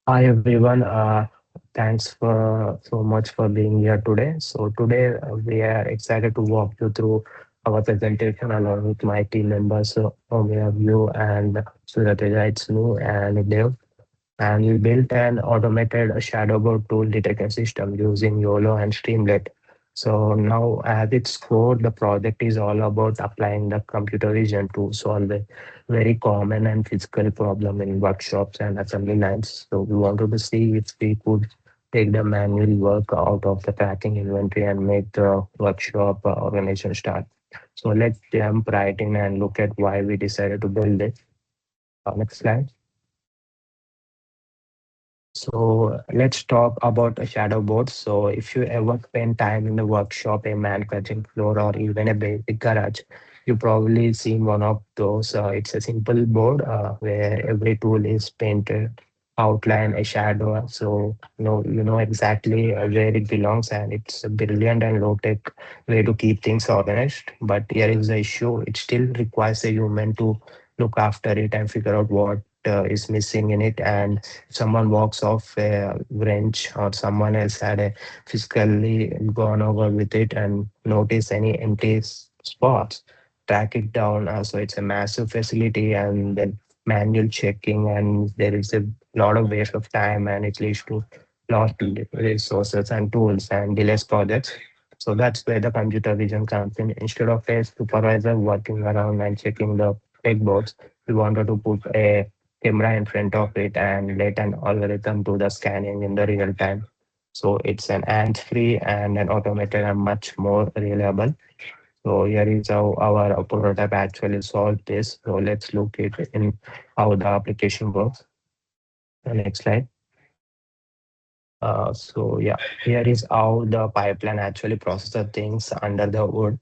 Hi everyone. Thanks for so much for being here today. So today we are excited to walk you through our presentation along with my team members. So we have you and Surateja, it's me and Dev. And we built an automated ShadowBoard tool detection system using YOLO and Streamlit. So now at its core, the project is all about applying the computer vision to solve a very common and physical problem in workshops and assembly lines. So we wanted to see if we could take the manual work out of the tracking inventory and make the workshop organization start. So let's jump right in and look at why we decided to build it. Next slide. So let's talk about a shadow board. So if you ever spend time in the workshop, a manufacturing floor, or even a basic garage, you probably seen one of those. It's a simple board where every tool is painted, outline a shadow, so you know exactly where it belongs, and it's a brilliant and low tech way to keep things organized. But here is the issue: it still requires a human to look after it and figure out what is missing in it, and someone walks off a wrench or someone else had a physically gone over with it and notice any empty spots, track it down. So it's a massive facility and then manual checking, and there is a lot of waste of time, and it leads to lost resources and tools and delays projects. So that's where the computer vision comes in. Instead of a supervisor working around and checking the pegboards, we wanted to put a camera in front of it and let an algorithm do the scanning in the real time. So it's an hands-free and an automated and much more reliable. So here is how our prototype actually solved this. So let's look at in how the application works. The next slide. So yeah, here is how the pipeline actually processes things under the hood.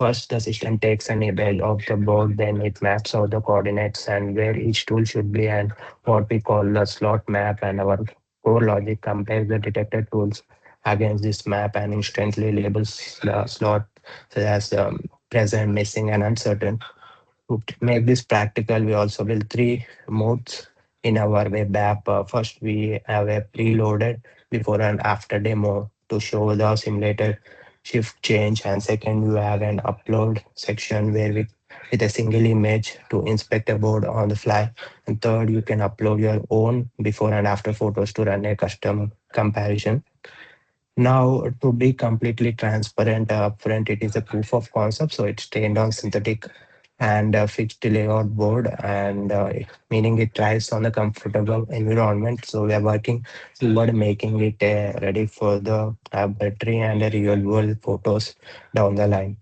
First, the system takes an image of the board, then it maps out the coordinates and where each tool should be and what we call the slot map. And our core logic compares the detected tools against this map and instantly labels the slot such as present, missing, and uncertain. To make this practical, we also built three modes in our web app. First, we have a preloaded before and after demo to show the simulated shift change. And second, you have an upload section where we with a single image to inspect a board on the fly. And third, you can upload your own before and after photos to run a custom comparison. Now, to be completely transparent upfront, it is a proof of concept. So it's trained on synthetic and fixed layout board, and meaning it thrives on a comfortable environment. So we are working toward making it ready for the battery and the real world photos down the line.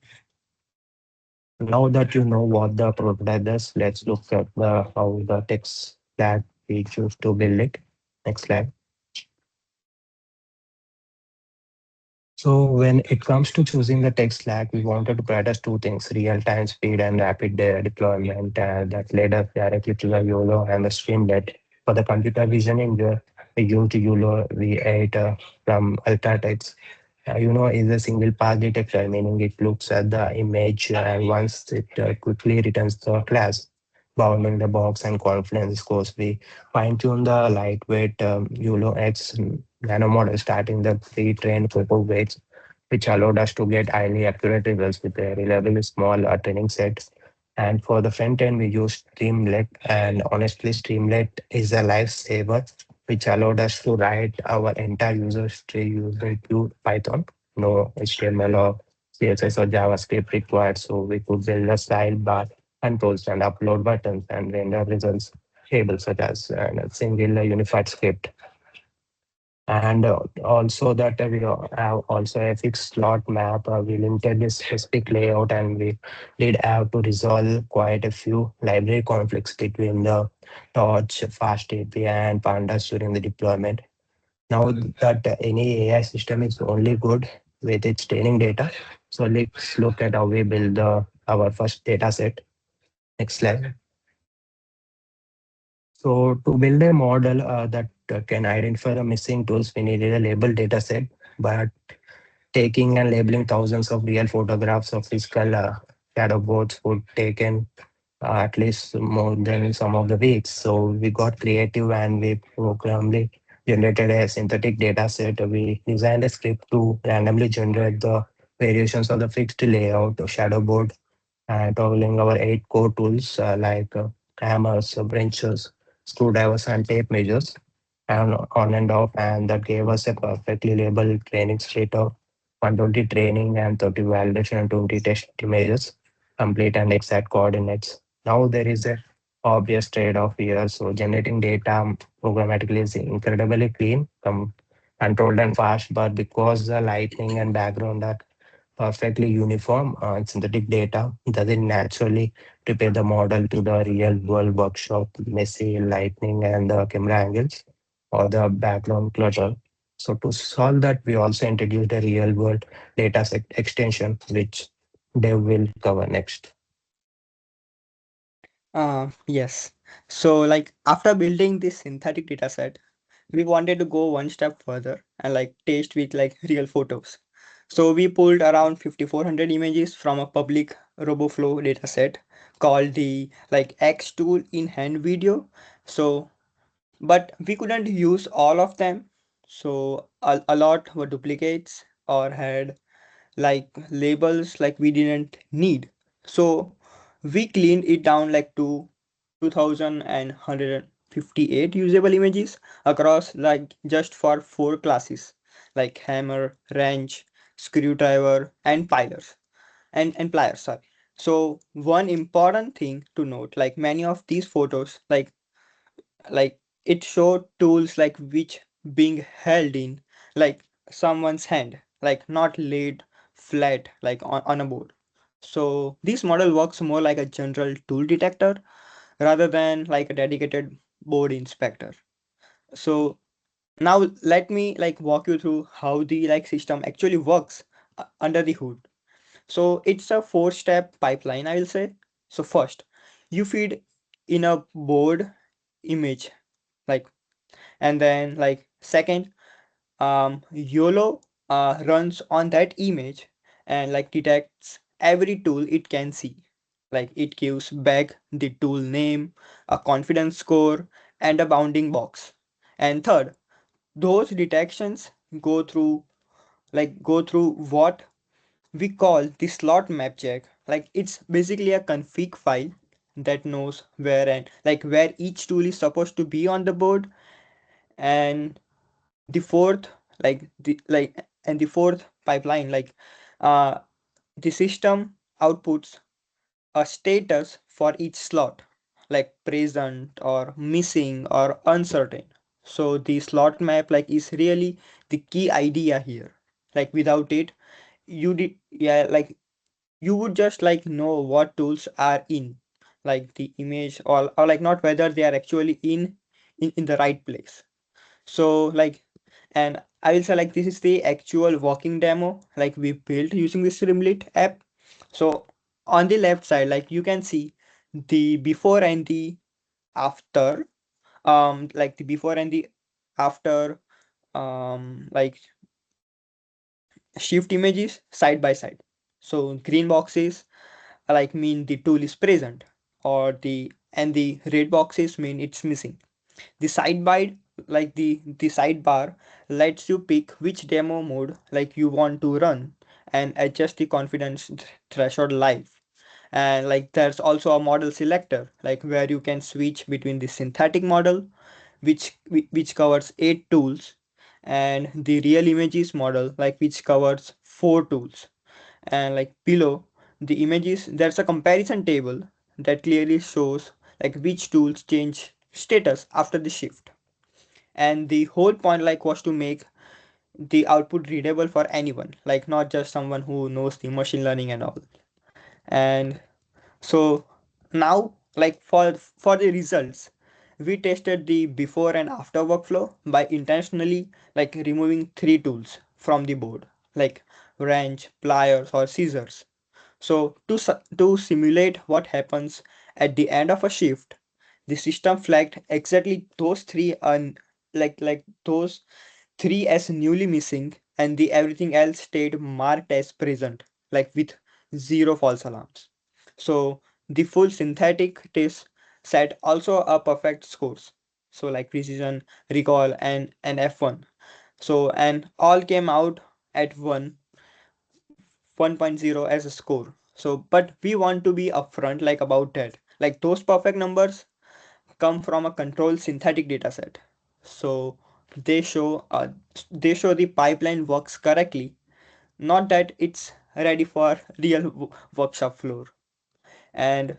Now that you know what the prototype does, let's look at how the text that we choose to build it. Next slide. So when it comes to choosing the tech stack, we wanted to prioritize two things: real-time speed and rapid deployment. That led us directly to the YOLO and the Streamlit. For the computer vision engine, we used YOLO V8 from Ultratext. Is a single pass detector, meaning it looks at the image and once it quickly returns the class, bounding the box and confidence scores. We fine-tune the lightweight YOLO X nano model starting the pre-trained photo weights, which allowed us to get highly accurate results with a reliably small training set. And for the front end, we used Streamlit, and honestly, Streamlit is a lifesaver, which allowed us to write our entire user history using pure Python, no HTML or CSS or JavaScript required. So we could build a style bar, controls, and upload buttons and render results tables such as a single unified script. And also that we have also a fixed slot map. We limited this specific layout, and we did have to resolve quite a few library conflicts between the Torch, Fast API, and Pandas during the deployment. Now that any AI system is only good with its training data, so let's look at how we build our first data set. Next slide. So to build a model that can identify the missing tools, we needed a label data set. But taking and labeling thousands of real photographs of physical shadow boards would take at least more than some of the weeks. So we got creative and we programmed it generated a synthetic data set. We designed a script to randomly generate the variations of the fixed layout, shadow board, and toggling our 8 core tools like hammers, wrenches, screwdrivers, and tape measures, and on and off. And that gave us a perfectly labeled training state of 120 training and 30 validation and 20 test images, complete and exact coordinates. Now there is a obvious trade-off here. So generating data programmatically is incredibly clean, controlled and fast, but because the lighting and background are perfectly uniform, synthetic data doesn't naturally prepare the model to the real world workshop, messy lighting and the camera angles or the background clutter. So to solve that, we also introduced a real world data set extension, which Dev will cover next. Yes. So like after building this synthetic data set, we wanted to go one step further and like test with like real photos. So we pulled around 5400 images from a public RoboFlow dataset called the like X tool in hand video. So but we couldn't use all of them. So a lot were duplicates or had like labels like we didn't need. So we cleaned it down like to 2158 usable images across like just for 4 classes like hammer, wrench, screwdriver, and pliers. Sorry. So one important thing to note, like many of these photos, like it showed tools like which being held in like someone's hand, like not laid flat like on a board. So this model works more like a general tool detector rather than like a dedicated board inspector. So now let me like walk you through how the like system actually works under the hood. So it's a 4-step pipeline, I will say. So first, you feed in a board image, like, and then like second, YOLO runs on that image and like detects every tool it can see. Like it gives back the tool name, a confidence score, and a bounding box. And third, those detections go through what we call the slot map check. Like it's basically a config file that knows where each tool is supposed to be on the board. And the fourth the fourth pipeline, uh the system outputs a status for each slot, like present or missing or uncertain. So the slot map like is really the key idea here. Like without it, you did yeah like you would just like know what tools are in like the image, or like not whether they are actually in the right place. So like, and I will say like this is the actual walking demo like we built using the Streamlit app. So on the left side, like you can see the before and the after, like the before and the after, like shift images side by side. So green boxes like mean the tool is present, or the red boxes mean it's missing. The sidebar, the sidebar lets you pick which demo mode like you want to run and adjust the confidence threshold live. And like there's also a model selector like where you can switch between the synthetic model which covers 8 tools and the real images model like which covers 4 tools. And like below the images there's a comparison table that clearly shows like which tools change status after the shift. And the whole point like was to make the output readable for anyone, like not just someone who knows the machine learning and all. And so now like for the results, we tested the before and after workflow by intentionally like removing 3 tools from the board, like wrench, pliers, or scissors. So to simulate what happens at the end of a shift, the system flagged exactly those three those three as newly missing, and the everything else stayed marked as present, like with zero false alarms. So the full synthetic test set also a perfect scores. So like precision, recall, and F1. So and all came out at 1.0 as a score. So but we want to be upfront like about that. Like those perfect numbers come from a controlled synthetic data set. So they show uh, they show the pipeline works correctly, not that it's ready for real workshop floor. And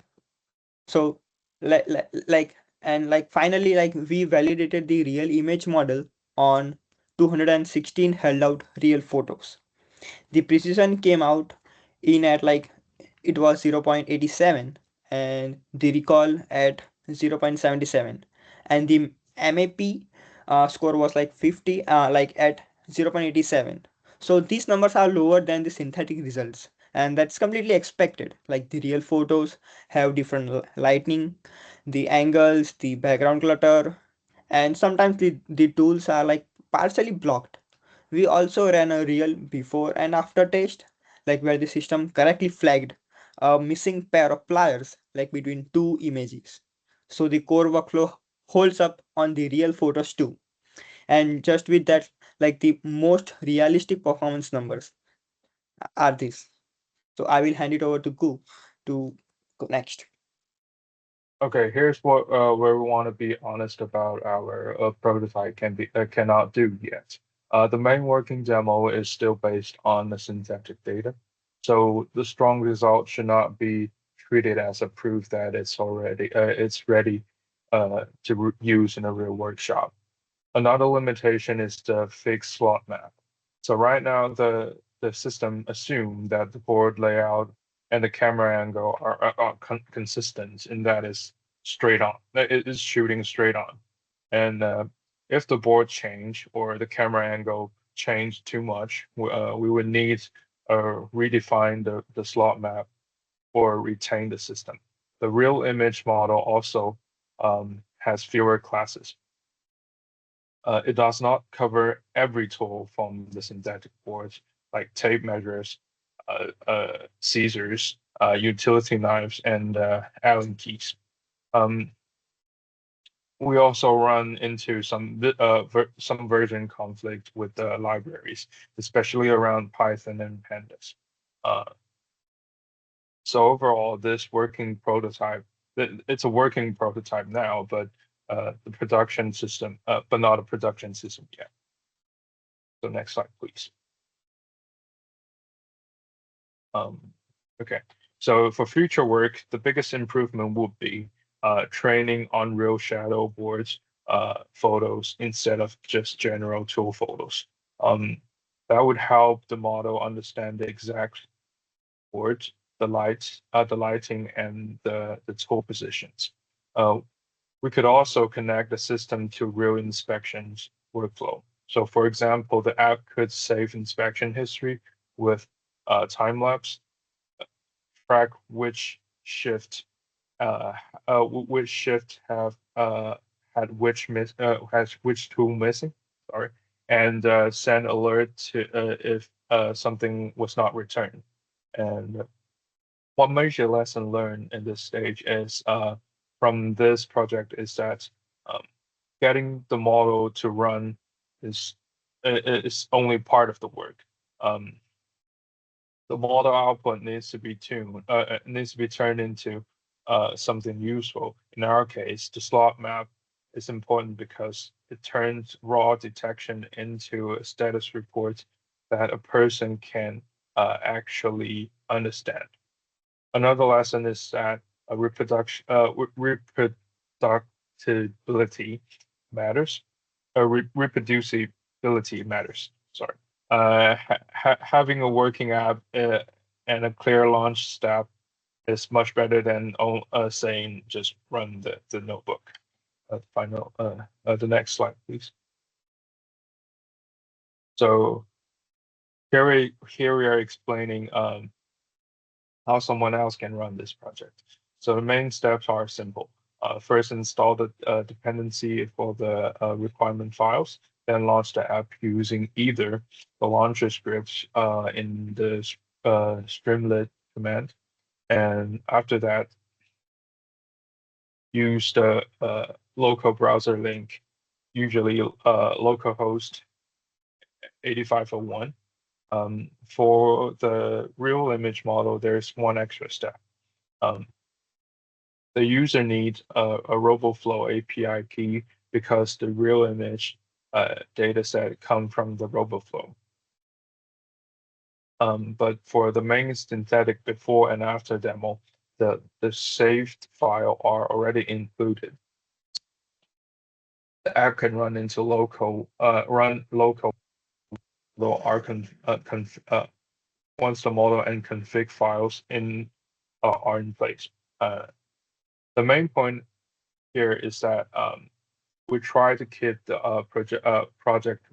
so like and like finally like we validated the real image model on 216 held out real photos. The precision came out in at like it was 0.87 and the recall at 0.77 and the MAP score was like 50 like at 0.87. So these numbers are lower than the synthetic results and that's completely expected. Like the real photos have different lighting, the angles, the background clutter, and sometimes the tools are like partially blocked. We also ran a real before and after test, like where the system correctly flagged a missing pair of pliers, like between two images. So the core workflow holds up on the real photos too. And just with that, like the most realistic performance numbers are these. So I will hand it over to Gu to go next. Okay, here's what where we want to be honest about our prototype cannot do yet. The main working demo is still based on the synthetic data, so the strong result should not be treated as a proof that it's ready to use in a real workshop. Another limitation is the fixed slot map. So right now the system assume that the board layout and the camera angle are consistent in that is straight on. It is shooting straight on. And if the board change or the camera angle change too much, we would need redefine the slot map or retain the system. The real image model also has fewer classes. It does not cover every tool from the synthetic boards, like tape measures, scissors, utility knives, and Allen keys. Um, we also run into some version conflict with the libraries, especially around Python and Pandas. Uh, so overall, this working prototype, it's a working prototype now, but the production system, but not a production system yet. So next slide, please. Um, okay, so for future work, the biggest improvement would be training on real shadow boards photos instead of just general tool photos. Um, that would help the model understand the exact board, the lighting, and the tool positions. Uh, we could also connect the system to real inspections workflow. So for example, the app could save inspection history with time lapse, track uh, which shift had has which tool missing, sorry, and send alert to if something was not returned. And one major lesson learned in this stage is from this project is that um, getting the model to run is is only part of the work. Um, the model output needs to be tuned, needs to be turned into something useful. In our case, the slot map is important because it turns raw detection into a status report that a person can actually understand. Another lesson is that reproducibility matters. Reproducibility matters. Sorry. Having a working app and a clear launch step is much better than saying just run the notebook. The next slide, please. So here we are explaining how someone else can run this project. So the main steps are simple. First, install the dependency for the requirement files, then launch the app using either the launcher scripts in the Streamlit command, and after that, use the local browser link, usually localhost 8501. For the real image model, there's one extra step. The user needs a RoboFlow API key because the real image dataset come from the RoboFlow. But for the main synthetic before and after demo, the saved file are already included. The app can run into local, though once the model and config files are in place. The main point here is that we try to keep the project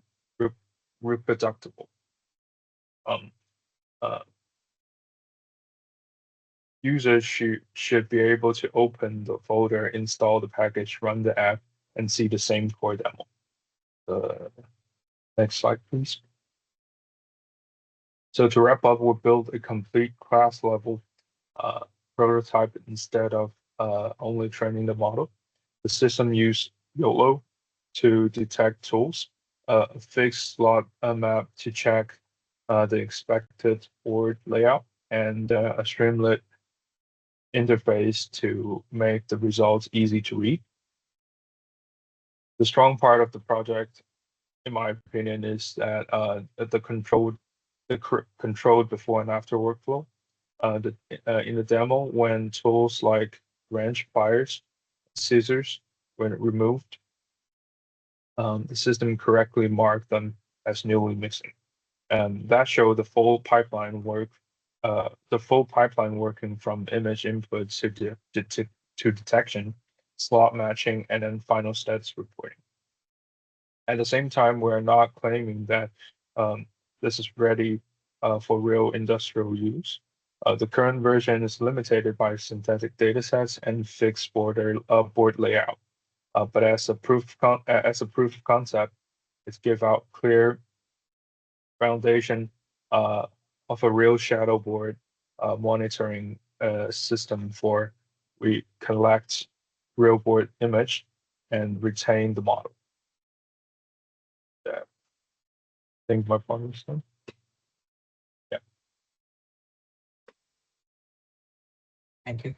reproducible. Users should be able to open the folder, install the package, run the app, and see the same core demo. Next slide, please. So to wrap up, we built a complete class level prototype instead of only training the model. The system used YOLO to detect tools, a fixed slot map to check the expected board layout, and a Streamlit interface to make the results easy to read. The strong part of the project, in my opinion, is that the controlled before and after workflow. In the demo, when tools like wrench, pliers, scissors were removed, the system correctly marked them as newly missing. And that showed the full pipeline working from image input to detection, slot matching, and then final status reporting. At the same time, we're not claiming that this is ready for real industrial use. The current version is limited by synthetic datasets and fixed board layout. But as a proof of concept, it gives out clear foundation of a real ShadowBoard monitoring system for we collect real board image and retain the model. Yeah. I think my point is done. Yeah. Thank you.